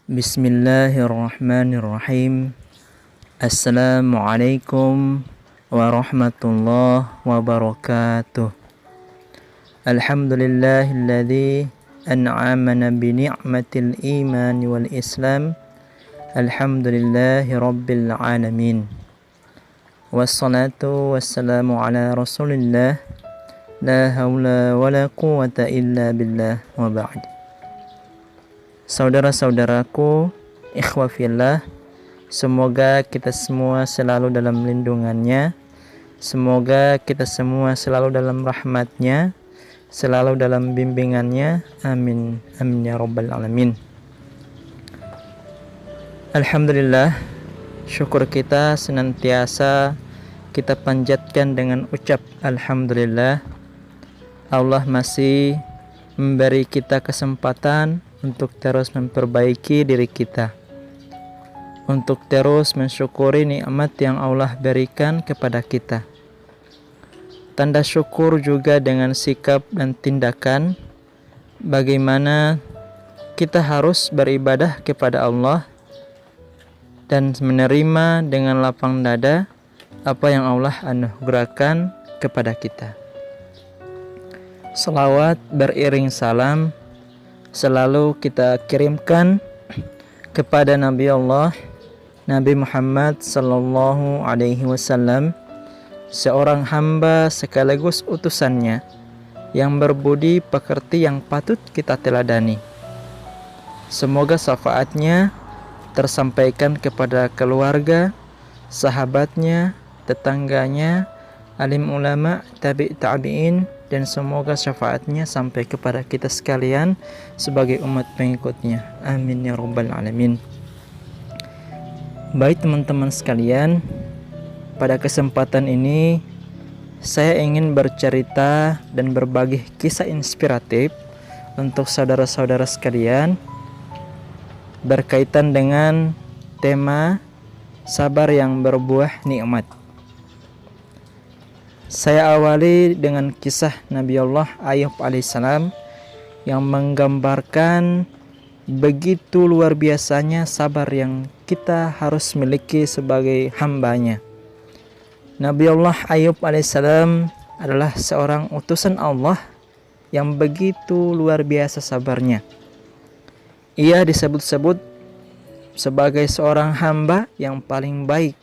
Bismillahirrahmanirrahim. Assalamualaikum warahmatullahi wabarakatuh. Alhamdulillahilladzi an'amana bi ni'matil iman wal islam. Alhamdulillahi rabbil alamin. Wassalatu wassalamu ala rasulillah. La haula wala quwwata illa billah wa ba'd. Saudara-saudaraku, ikhwah fillah, semoga kita semua selalu dalam lindungannya. Semoga kita semua selalu dalam rahmatnya, selalu dalam bimbingannya. Amin, amin ya rabbal alamin. Alhamdulillah, syukur kita senantiasa kita panjatkan dengan ucap Alhamdulillah. Allah masih memberi kita kesempatan untuk terus memperbaiki diri kita, untuk terus mensyukuri nikmat yang Allah berikan kepada kita. Tanda syukur juga dengan sikap dan tindakan bagaimana kita harus beribadah kepada Allah dan menerima dengan lapang dada apa yang Allah anugerahkan kepada kita. Salawat beriring salam selalu kita kirimkan kepada Nabi Allah, Nabi Muhammad sallallahu alaihi wasallam, seorang hamba sekaligus utusannya yang berbudi pekerti yang patut kita teladani. Semoga syafaatnya tersampaikan kepada keluarga, sahabatnya, tetangganya, alim ulama, tabi'in, dan semoga syafaatnya sampai kepada kita sekalian sebagai umat pengikutnya. Amin ya rabbal alamin. Baik teman-teman sekalian, pada kesempatan ini saya ingin bercerita dan berbagi kisah inspiratif untuk saudara-saudara sekalian berkaitan dengan tema sabar yang berbuah nikmat. Saya awali dengan kisah Nabi Allah Ayub alaihissalam yang menggambarkan begitu luar biasanya sabar yang kita harus miliki sebagai hambanya. Nabi Allah Ayub alaihissalam adalah seorang utusan Allah yang begitu luar biasa sabarnya. Ia disebut-sebut sebagai seorang hamba yang paling baik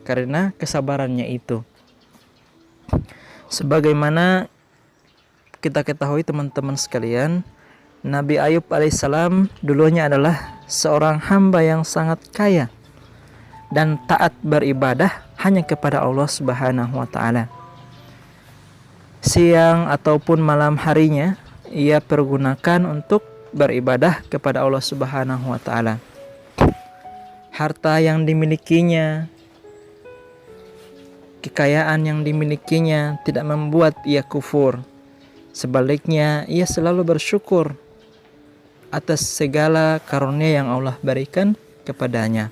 karena kesabarannya itu. Sebagaimana kita ketahui teman-teman sekalian, Nabi Ayub alaihissalam dulunya adalah seorang hamba yang sangat kaya dan taat beribadah hanya kepada Allah Subhanahu wa taala. Siang ataupun malam harinya ia pergunakan untuk beribadah kepada Allah Subhanahu wa taala. Harta yang dimilikinya, kekayaan yang dimilikinya tidak membuat ia kufur. Sebaliknya, ia selalu bersyukur atas segala karunia yang Allah berikan kepadanya.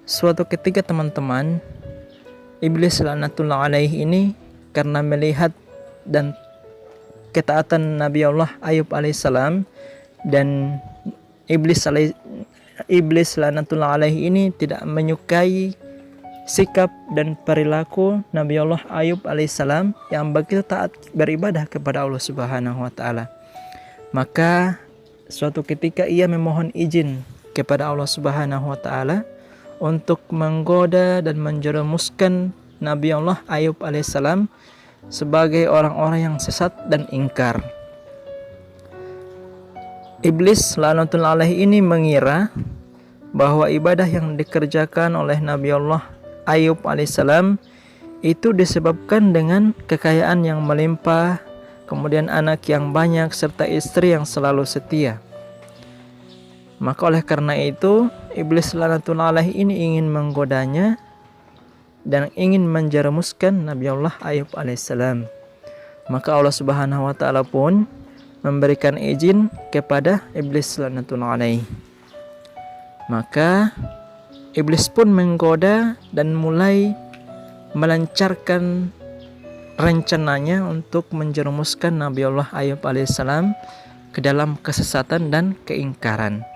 Suatu ketika teman-teman, iblis laknatullah alaihi ini karena melihat dan ketaatan Nabi Allah Ayub alaihissalam, dan iblis laknatullah alaihi ini tidak menyukai sikap dan perilaku Nabi Allah Ayub alaihissalam yang begitu taat beribadah kepada Allah Subhanahu wa taala. Maka suatu ketika ia memohon izin kepada Allah Subhanahu wa taala untuk menggoda dan menjerumuskan Nabi Allah Ayub alaihissalam sebagai orang-orang yang sesat dan ingkar. Iblis laknatullah alaihi ini mengira bahwa ibadah yang dikerjakan oleh Nabi Allah Ayub alaihissalam itu disebabkan dengan kekayaan yang melimpah, kemudian anak yang banyak, serta istri yang selalu setia. Maka oleh karena itu, iblis laknatullah alaihi ini ingin menggodanya dan ingin menjerumuskan Nabi Allah Ayub alaihissalam. Maka Allah Subhanahu wa taala pun memberikan izin kepada iblis laknatullah alaihi. Maka iblis pun menggoda dan mulai melancarkan rencananya untuk menjerumuskan Nabi Allah Ayub alaihissalam ke dalam kesesatan dan keingkaran.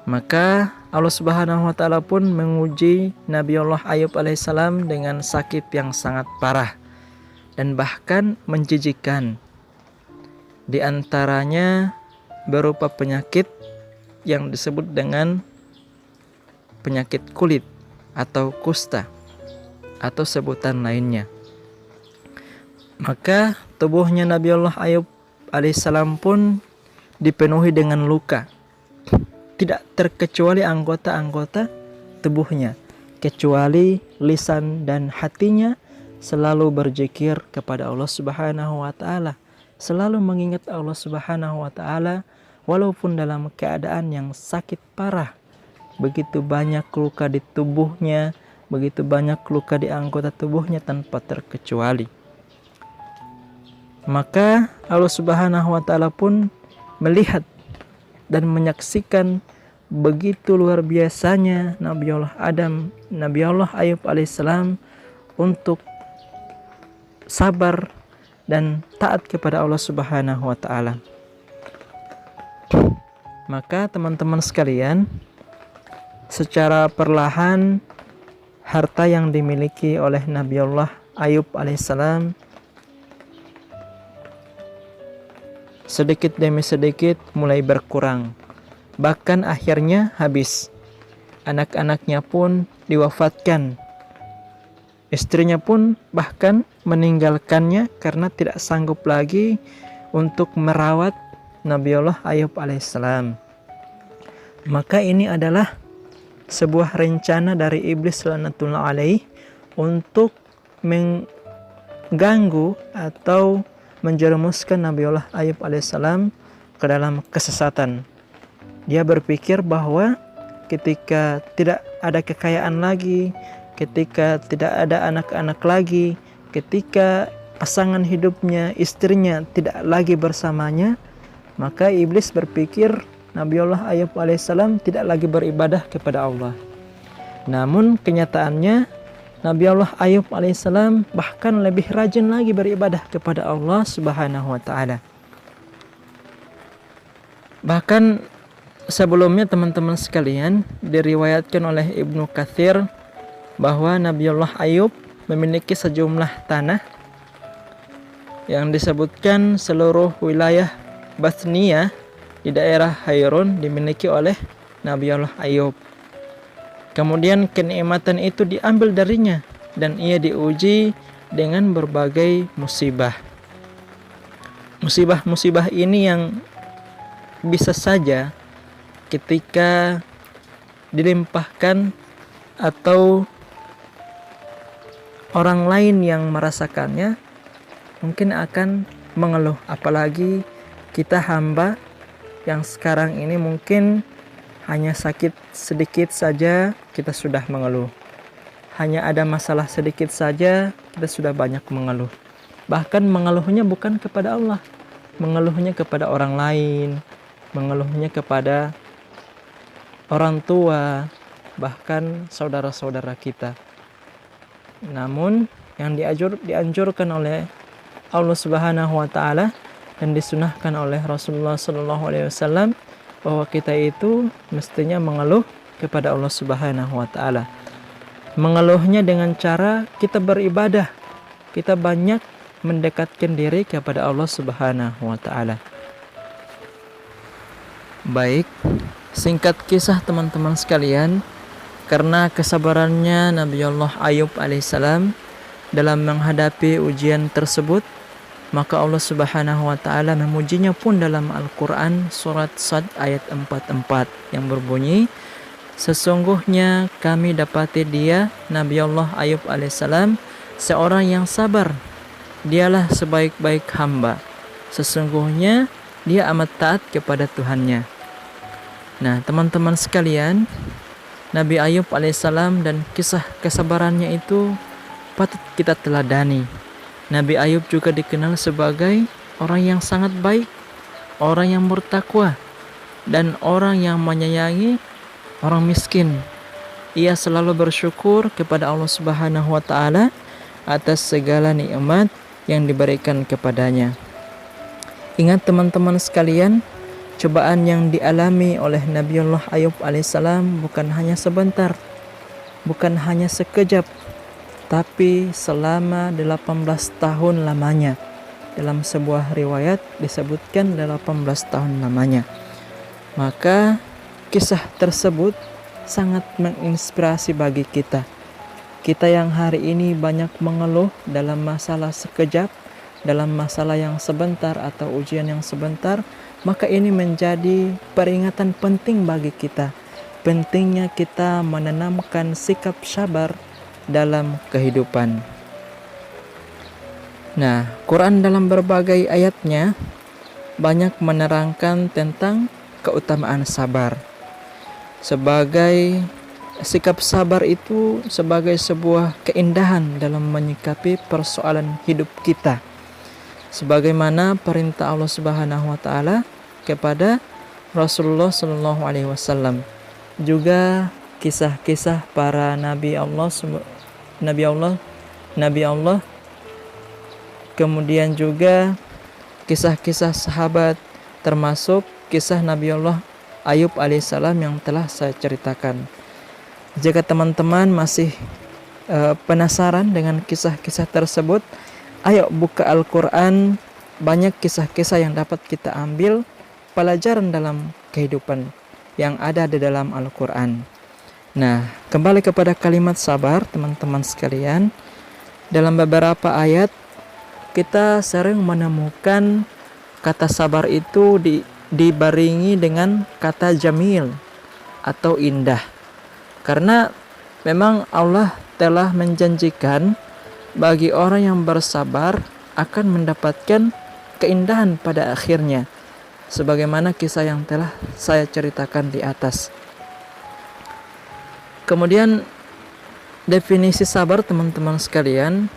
Maka Allah Subhanahu wa taala pun menguji Nabi Allah Ayub alaihissalam dengan sakit yang sangat parah dan bahkan menjijikan. Di antaranya berupa penyakit yang disebut dengan penyakit kulit atau kusta atau sebutan lainnya. Maka tubuhnya Nabi Allah Ayub alaihissalam pun dipenuhi dengan luka. Tidak terkecuali anggota-anggota tubuhnya, kecuali lisan dan hatinya selalu berzikir kepada Allah Subhanahu wa taala, selalu mengingat Allah Subhanahu wa taala walaupun dalam keadaan yang sakit parah. Begitu banyak luka di tubuhnya, begitu banyak luka di anggota tubuhnya tanpa terkecuali. Maka Allah Subhanahu wa taala pun melihat dan menyaksikan begitu luar biasanya Nabi Allah Ayub alaihissalam untuk sabar dan taat kepada Allah Subhanahu wa taala. Maka teman-teman sekalian, secara perlahan harta yang dimiliki oleh Nabi Allah Ayub alaihissalam sedikit demi sedikit mulai berkurang, bahkan akhirnya habis. Anak-anaknya pun diwafatkan, istrinya pun bahkan meninggalkannya karena tidak sanggup lagi untuk merawat Nabi Allah Ayub alaihissalam. Maka ini adalah sebuah rencana dari iblis laknatullah alaih untuk mengganggu atau menjerumuskan Nabi Allah Ayub alaihissalam ke dalam kesesatan. Dia berpikir bahwa ketika tidak ada kekayaan lagi, ketika tidak ada anak-anak lagi, ketika pasangan hidupnya, istrinya tidak lagi bersamanya, maka iblis berpikir Nabi Allah Ayub alaihissalam tidak lagi beribadah kepada Allah. Namun kenyataannya Nabi Allah Ayub alaihissalam bahkan lebih rajin lagi beribadah kepada Allah Subhanahu wa taala. Bahkan sebelumnya teman-teman sekalian, diriwayatkan oleh Ibnu Katsir bahwa Nabi Allah Ayub memiliki sejumlah tanah yang disebutkan seluruh wilayah Bathniyah di daerah Hairun dimiliki oleh Nabi Allah Ayub. Kemudian kenikmatan itu diambil darinya dan ia diuji dengan berbagai musibah. Musibah-musibah ini yang bisa saja ketika dilimpahkan atau orang lain yang merasakannya mungkin akan mengeluh, apalagi kita hamba yang sekarang ini mungkin hanya sakit sedikit saja kita sudah mengeluh. Hanya ada masalah sedikit saja kita sudah banyak mengeluh. Bahkan mengeluhnya bukan kepada Allah, mengeluhnya kepada orang lain, mengeluhnya kepada orang tua, bahkan saudara-saudara kita. Namun yang dianjurkan oleh Allah Subhanahu wa taala dan disunahkan oleh Rasulullah sallallahu alaihi wasallam bahwa kita itu mestinya mengeluh kepada Allah Subhanahu wa taala. Mengeluhnya dengan cara kita beribadah. Kita banyak mendekatkan diri kepada Allah Subhanahu wa taala. Baik, singkat kisah teman-teman sekalian, karena kesabarannya Nabi Allah Ayub alaihissalam dalam menghadapi ujian tersebut, maka Allah Subhanahu wa taala memujinya pun dalam Al-Qur'an surat Sad ayat 44 yang berbunyi, sesungguhnya kami dapati dia Nabi Allah Ayub alaihissalam seorang yang sabar. Dialah sebaik-baik hamba. Sesungguhnya dia amat taat kepada Tuhannya. Nah, teman-teman sekalian, Nabi Ayub alaihissalam dan kisah kesabarannya itu patut kita teladani. Nabi Ayub juga dikenal sebagai orang yang sangat baik, orang yang bertakwa, dan orang yang menyayangi orang miskin. Ia selalu bersyukur kepada Allah Subhanahu wa taala atas segala nikmat yang diberikan kepadanya. Ingat teman-teman sekalian, cobaan yang dialami oleh Nabiullah Ayub alaihissalam bukan hanya sebentar, bukan hanya sekejap, tapi selama 18 tahun lamanya. Dalam sebuah riwayat disebutkan 18 tahun lamanya. Maka kisah tersebut sangat menginspirasi bagi kita. Kita yang hari ini banyak mengeluh dalam masalah sekejap, dalam masalah yang sebentar atau ujian yang sebentar, maka ini menjadi peringatan penting bagi kita. Pentingnya kita menanamkan sikap sabar dalam kehidupan. Nah, Quran dalam berbagai ayatnya banyak menerangkan tentang keutamaan sabar. Sebagai sikap sabar itu sebagai sebuah keindahan dalam menyikapi persoalan hidup kita. Sebagaimana perintah Allah Subhanahu wa taala kepada Rasulullah sallallahu alaihi wasallam. Juga kisah-kisah para nabi Allah, kemudian juga kisah-kisah sahabat, termasuk kisah Nabiullah Ayub alaihissalam yang telah saya ceritakan. Jika teman-teman masih penasaran dengan kisah-kisah tersebut, ayo buka Al-Quran. Banyak kisah-kisah yang dapat kita ambil pelajaran dalam kehidupan yang ada di dalam Al-Quran. Nah, kembali kepada kalimat sabar, teman-teman sekalian. Dalam beberapa ayat kita sering menemukan kata sabar itu dibarengi dengan kata jamil atau indah. Karena memang Allah telah menjanjikan bagi orang yang bersabar akan mendapatkan keindahan pada akhirnya, sebagaimana kisah yang telah saya ceritakan di atas. Kemudian definisi sabar, teman-teman sekalian,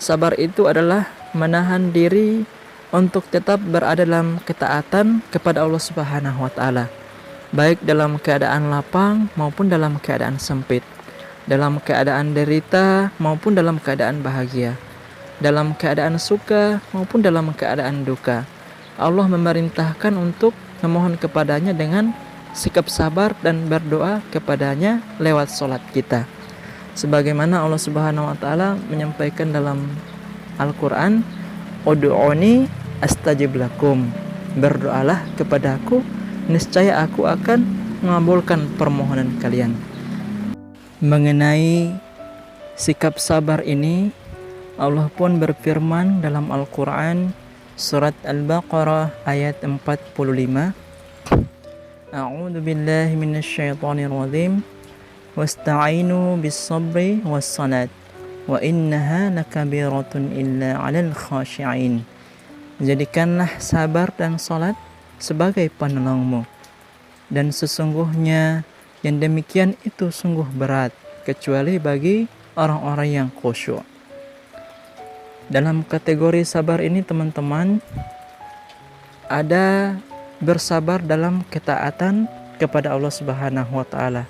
sabar itu adalah menahan diri untuk tetap berada dalam ketaatan kepada Allah Subhanahu wa taala, baik dalam keadaan lapang maupun dalam keadaan sempit, dalam keadaan derita maupun dalam keadaan bahagia, dalam keadaan suka maupun dalam keadaan duka. Allah memerintahkan untuk memohon kepadanya dengan sikap sabar dan berdoa kepadanya lewat salat kita. Sebagaimana Allah Subhanahu wa taala menyampaikan dalam Al-Qur'an, "Ud'uni astajib lakum." Berdoalah kepadaku, niscaya aku akan mengabulkan permohonan kalian. Mengenai sikap sabar ini, Allah pun berfirman dalam Al-Quran, surat Al-Baqarah ayat 45, A'udzu billahi minasyaitonir rajim, wasta'inu bis-sabri was-salat, wa innaha lakabiratun illa 'alal khashi'in. Jadikanlah sabar dan salat sebagai penolongmu, dan sesungguhnya yang demikian itu sungguh berat, kecuali bagi orang-orang yang khusyuk. Dalam kategori sabar ini, teman-teman, ada bersabar dalam ketaatan kepada Allah Subhanahu wa taala.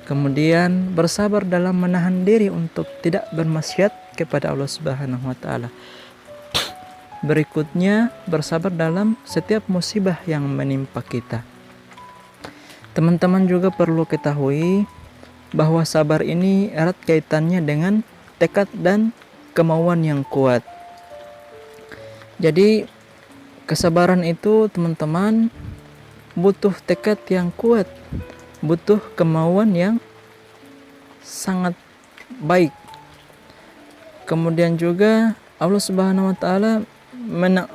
Kemudian bersabar dalam menahan diri untuk tidak bermaksiat kepada Allah Subhanahu wa taala. Berikutnya, bersabar dalam setiap musibah yang menimpa kita. Teman-teman juga perlu ketahui bahwa sabar ini erat kaitannya dengan tekad dan kemauan yang kuat. Jadi, kesabaran itu, teman-teman, butuh tekad yang kuat, butuh kemauan yang sangat baik. Kemudian juga Allah Subhanahu wa taala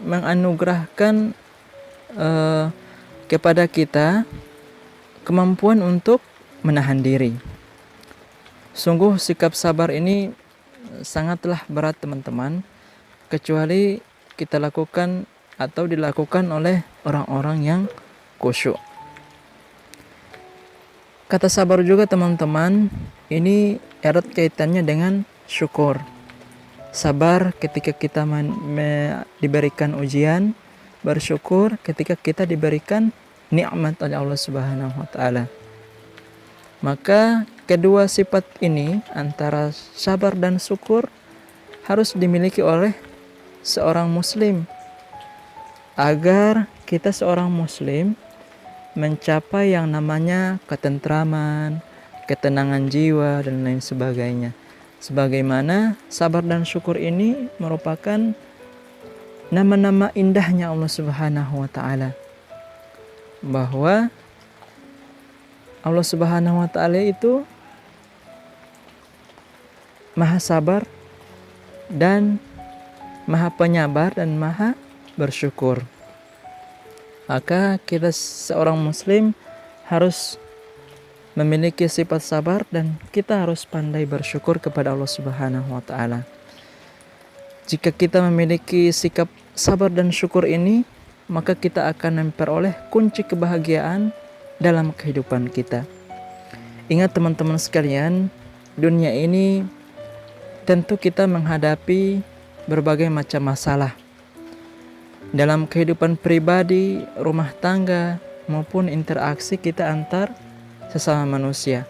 menganugerahkan kepada kita kemampuan untuk menahan diri. Sungguh sikap sabar ini sangatlah berat, teman-teman, kecuali kita lakukan atau dilakukan oleh orang-orang yang khusyuk. Kata sabar juga, teman-teman, ini erat kaitannya dengan syukur. Sabar ketika kita diberikan ujian, bersyukur ketika kita diberikan nikmat oleh Allah Subhanahu wa taala. Maka kedua sifat ini, antara sabar dan syukur, harus dimiliki oleh seorang muslim agar kita seorang muslim mencapai yang namanya ketentraman, ketenangan jiwa, dan lain sebagainya. Sebagaimana sabar dan syukur ini merupakan nama-nama indahnya Allah Subhanahu wa Ta'ala, bahwa Allah Subhanahu wa Ta'ala itu Maha Sabar dan Maha Penyabar dan Maha Bersyukur. Maka kita seorang muslim harus memiliki sifat sabar dan kita harus pandai bersyukur kepada Allah Subhanahu wa Ta'ala. Jika kita memiliki sikap sabar dan syukur ini, maka kita akan memperoleh kunci kebahagiaan dalam kehidupan kita. Ingat teman-teman sekalian, dunia ini tentu kita menghadapi berbagai macam masalah dalam kehidupan pribadi, rumah tangga, maupun interaksi kita antar sesama manusia.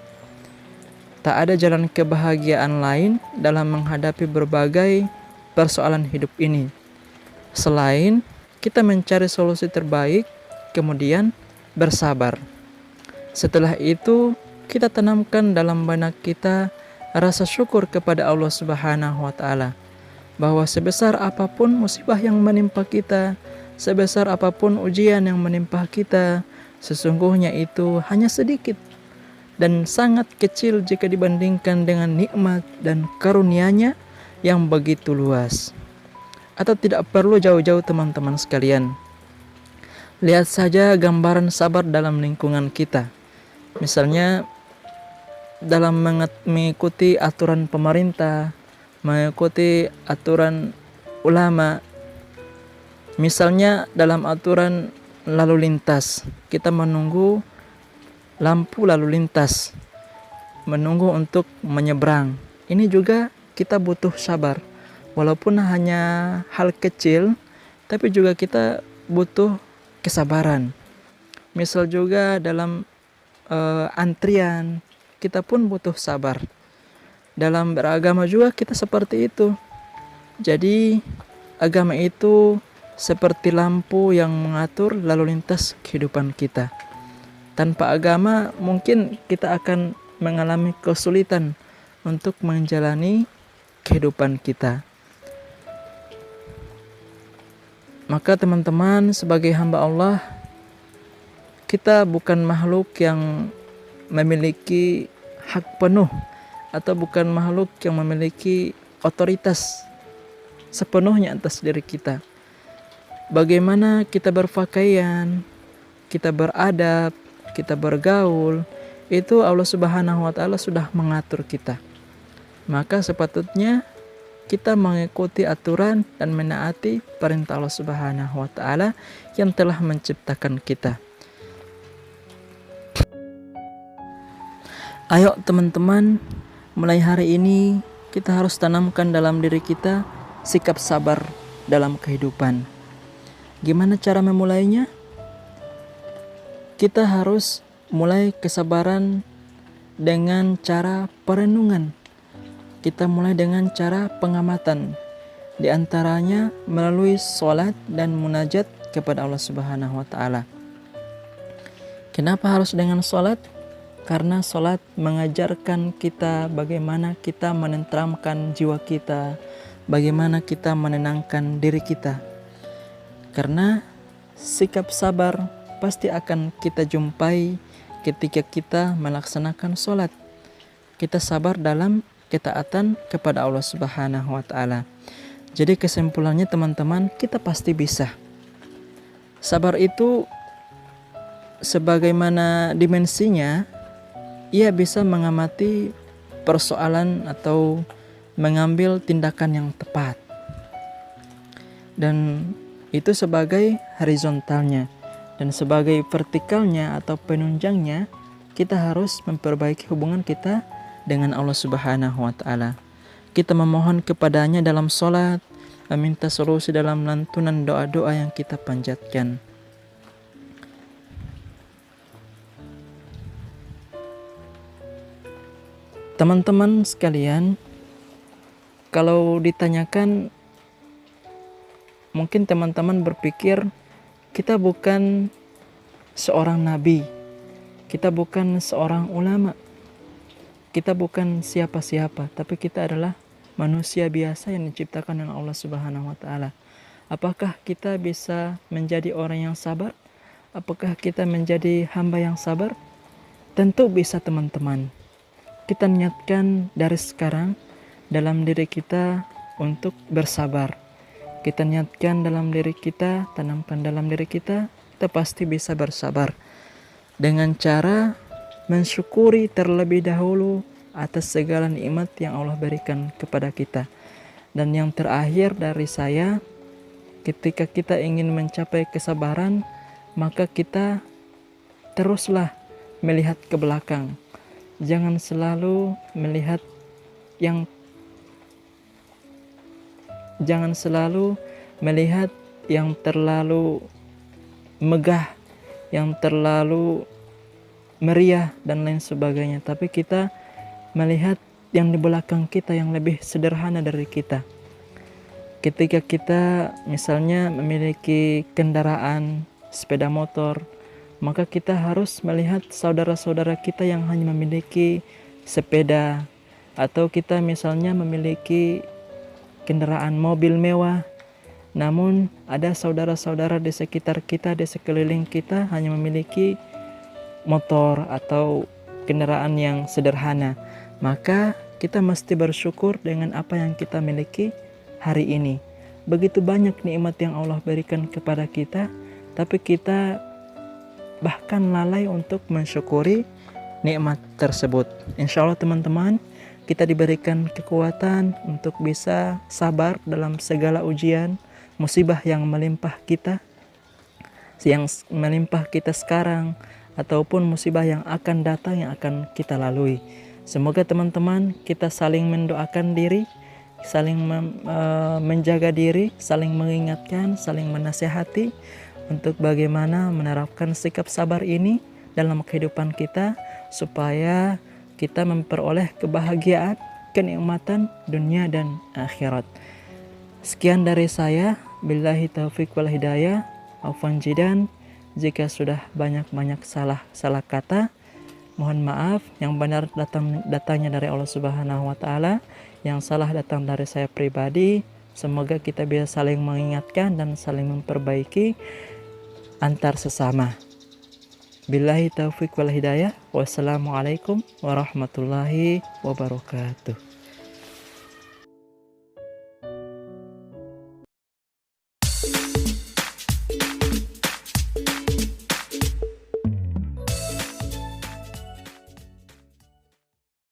Tak ada jalan kebahagiaan lain dalam menghadapi berbagai persoalan hidup ini selain kita mencari solusi terbaik, kemudian bersabar. Setelah itu, kita tanamkan dalam benak kita rasa syukur kepada Allah Subhanahu wa Ta'ala, bahwa sebesar apapun musibah yang menimpa kita, sebesar apapun ujian yang menimpa kita, sesungguhnya itu hanya sedikit dan sangat kecil jika dibandingkan dengan nikmat dan karunia-Nya yang begitu luas. Atau tidak perlu jauh-jauh teman-teman sekalian, lihat saja gambaran sabar dalam lingkungan kita. Misalnya dalam mengikuti aturan pemerintah, mengikuti aturan ulama. Misalnya dalam aturan lalu lintas, kita menunggu lampu lalu lintas, menunggu untuk menyeberang. Ini juga kita butuh sabar. Walaupun hanya hal kecil, tapi juga kita butuh kesabaran. Misal juga dalam antrian, kita pun butuh sabar. Dalam beragama juga kita seperti itu. Jadi agama itu seperti lampu yang mengatur lalu lintas kehidupan kita. Tanpa agama mungkin kita akan mengalami kesulitan untuk menjalani kehidupan kita. Maka teman-teman, sebagai hamba Allah, kita bukan makhluk yang memiliki hak penuh atau bukan makhluk yang memiliki otoritas sepenuhnya atas diri kita. Bagaimana kita berpakaian, kita beradab, kita bergaul, itu Allah Subhanahu wa Ta'ala sudah mengatur kita. Maka sepatutnya kita mengikuti aturan dan menaati perintah Allah Subhanahu wa Ta'ala yang telah menciptakan kita. Ayo teman-teman, mulai hari ini kita harus tanamkan dalam diri kita sikap sabar dalam kehidupan. Gimana cara memulainya? Kita harus mulai kesabaran dengan cara perenungan. Kita mulai dengan cara pengamatan. Di antaranya melalui sholat dan munajat kepada Allah Subhanahu wa Ta'ala. Kenapa harus dengan sholat? Karena sholat mengajarkan kita bagaimana kita menenteramkan jiwa kita, bagaimana kita menenangkan diri kita. Karena sikap sabar pasti akan kita jumpai ketika kita melaksanakan sholat. Kita sabar dalam ketaatan kepada Allah Subhanahu wa Ta'ala. Jadi kesimpulannya teman-teman, kita pasti bisa. Sabar itu sebagaimana dimensinya, ia bisa mengamati persoalan atau mengambil tindakan yang tepat. Dan itu sebagai horizontalnya. Dan sebagai vertikalnya atau penunjangnya, kita harus memperbaiki hubungan kita dengan Allah Subhanahu wa Ta'ala. Kita memohon kepadanya dalam sholat, meminta solusi dalam lantunan doa-doa yang kita panjatkan. Teman-teman sekalian, kalau ditanyakan, mungkin teman-teman berpikir, Kita bukan seorang nabi, kita bukan seorang ulama, kita bukan siapa-siapa, tapi kita adalah manusia biasa yang diciptakan oleh Allah Subhanahu wa taala. Apakah kita bisa menjadi orang yang sabar? Apakah kita menjadi hamba yang sabar? Tentu bisa, teman-teman. Kita niatkan dari sekarang dalam diri kita untuk bersabar. Kita niatkan dalam diri kita, tanamkan dalam diri kita pasti bisa bersabar. Dengan cara mensyukuri terlebih dahulu atas segala nikmat yang Allah berikan kepada kita. Dan yang terakhir dari saya, ketika kita ingin mencapai kesabaran, maka kita teruslah melihat ke belakang. Jangan selalu melihat yang terlalu megah, yang terlalu meriah dan lain sebagainya, tapi kita melihat yang di belakang kita yang lebih sederhana dari kita. Ketika kita misalnya memiliki kendaraan sepeda motor, maka kita harus melihat saudara-saudara kita yang hanya memiliki sepeda, atau kita misalnya memiliki kendaraan mobil mewah, namun ada saudara-saudara di sekitar kita, di sekeliling kita hanya memiliki motor atau kendaraan yang sederhana. Maka kita mesti bersyukur dengan apa yang kita miliki hari ini. Begitu banyak nikmat yang Allah berikan kepada kita, tapi kita bahkan lalai untuk mensyukuri nikmat tersebut. Insya Allah teman-teman, kita diberikan kekuatan untuk bisa sabar dalam segala ujian, musibah yang melimpah kita sekarang, ataupun musibah yang akan datang, yang akan kita lalui. Semoga teman-teman kita saling mendoakan diri, saling menjaga diri, saling mengingatkan, saling menasihati untuk bagaimana menerapkan sikap sabar ini dalam kehidupan kita, supaya kita memperoleh kebahagiaan, kenikmatan dunia dan akhirat. Sekian dari saya, billahi taufik wal hidayah, afwan jidan. Jika sudah banyak salah kata, mohon maaf. Yang benar datangnya dari Allah Subhanahu wa taala, yang salah datang dari saya pribadi. Semoga kita bisa saling mengingatkan dan saling memperbaiki antar sesama. Billahi taufik wal hidayah. Wassalamualaikum warahmatullahi wabarakatuh.